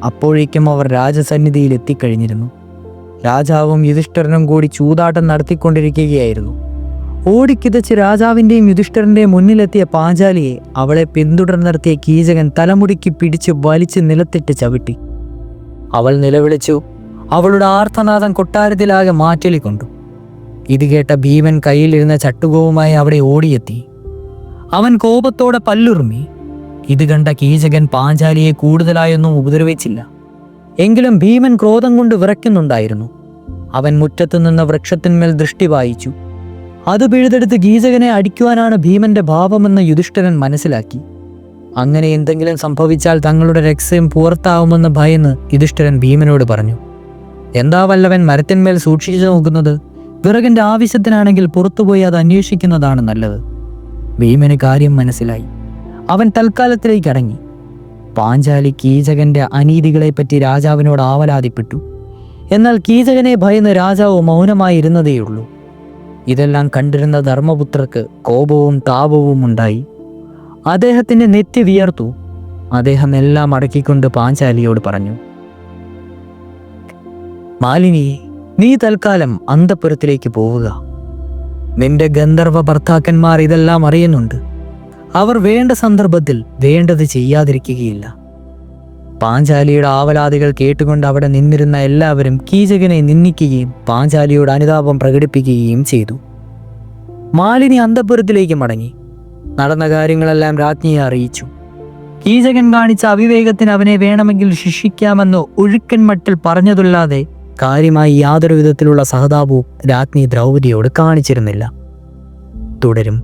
അപ്പോഴേക്കും അവർ രാജസന്നിധിയിൽ എത്തിക്കഴിഞ്ഞിരുന്നു. രാജാവും യുധിഷ്ഠിരനും കൂടി ചൂതാട്ടം നടത്തിക്കൊണ്ടിരിക്കുകയായിരുന്നു. ഓടിക്കിതച്ച് രാജാവിൻ്റെയും യുധിഷ്ഠിരൻ്റെയും മുന്നിലെത്തിയ പാഞ്ചാലിയെ അവളെ പിന്തുടർന്നെത്തിയ കീചകൻ തലമുടിക്ക് പിടിച്ച് വലിച്ച് നിലത്തിട്ട് ചവിട്ടി. അവൾ നിലവിളിച്ചു. അവളുടെ ആർത്തനാദം കൊട്ടാരത്തിലാകെ മാറ്റലിക്കൊണ്ടു. ഇത് കേട്ട ഭീമൻ കയ്യിലിരുന്ന ചട്ടുകവുമായി അവിടെ ഓടിയെത്തി. അവൻ കോപത്തോടെ പല്ലുറുമി. ഇത് കണ്ട കീചകൻ പാഞ്ചാലിയെ കൂടുതലായൊന്നും ഉപദ്രവിച്ചില്ല. എങ്കിലും ഭീമൻ ക്രോധം കൊണ്ട് വിറയ്ക്കുന്നുണ്ടായിരുന്നു. അവൻ മുറ്റത്തു നിന്ന വൃക്ഷത്തിന്മേൽ ദൃഷ്ടി വായിച്ചു. അത് പിഴുതെടുത്ത് കീചകനെ അടിക്കുവാനാണ് ഭീമന്റെ ഭാവമെന്ന് യുധിഷ്ഠിരൻ മനസ്സിലാക്കി. അങ്ങനെ എന്തെങ്കിലും സംഭവിച്ചാൽ തങ്ങളുടെ രഹസ്യം പുറത്താവുമെന്ന് ഭയന്ന് യുധിഷ്ഠിരൻ ഭീമനോട് പറഞ്ഞു, എന്താ വല്ലവൻ മരത്തിന്മേൽ സൂക്ഷിച്ചു നോക്കുന്നത്? വിറകിന്റെ ആവശ്യത്തിനാണെങ്കിൽ പുറത്തുപോയി അത് അന്വേഷിക്കുന്നതാണ് നല്ലത്. ഭീമന് കാര്യം മനസ്സിലായി. അവൻ തൽക്കാലത്തിലേക്ക് അടങ്ങി. പാഞ്ചാലി കീചകന്റെ അനീതികളെപ്പറ്റി രാജാവിനോട് ആവലാതിപ്പെട്ടു. എന്നാൽ കീചകനെ ഭയന്ന് രാജാവ് മൗനമായി ഇരുന്നതേയുള്ളൂ. ഇതെല്ലാം കണ്ടിരുന്ന ധർമ്മപുത്രർക്ക് കോപവും താപവും ഉണ്ടായി. അദ്ദേഹത്തിന്റെ നെറ്റി വിയർത്തു. അദ്ദേഹം എല്ലാം അടക്കിക്കൊണ്ട് പാഞ്ചാലിയോട് പറഞ്ഞു, മാലിനി, നീ തൽക്കാലം അന്തഃപുരത്തിലേക്ക് പോവുക. നിന്റെ ഗന്ധർവ ഭർത്താക്കന്മാർ ഇതെല്ലാം അറിയുന്നുണ്ട്. അവർ വേണ്ട സന്ദർഭത്തിൽ വേണ്ടത് ചെയ്യാതിരിക്കുകയില്ല. പാഞ്ചാലിയുടെ ആവലാതികൾ കേട്ടുകൊണ്ട് അവിടെ നിന്നിരുന്ന എല്ലാവരും കീചകനെ നിന്ദിക്കുകയും പാഞ്ചാലിയോട് അനുതാപം പ്രകടിപ്പിക്കുകയും ചെയ്തു. മാലിനി അന്തഃപുരത്തിലേക്ക് മടങ്ങി. നടന്ന കാര്യങ്ങളെല്ലാം രാജ്ഞിയെ അറിയിച്ചു. കീചകൻ കാണിച്ച അവിവേകത്തിന് അവനെ വേണമെങ്കിൽ ശിക്ഷിക്കാമെന്ന് ഒഴുക്കൻ മട്ടിൽ പറഞ്ഞതല്ലാതെ കാര്യമായി യാതൊരു വിധത്തിലുള്ള സഹതാപവും രാജ്ഞി ദ്രൗപദിയോട് കാണിച്ചിരുന്നില്ല. തുടരും.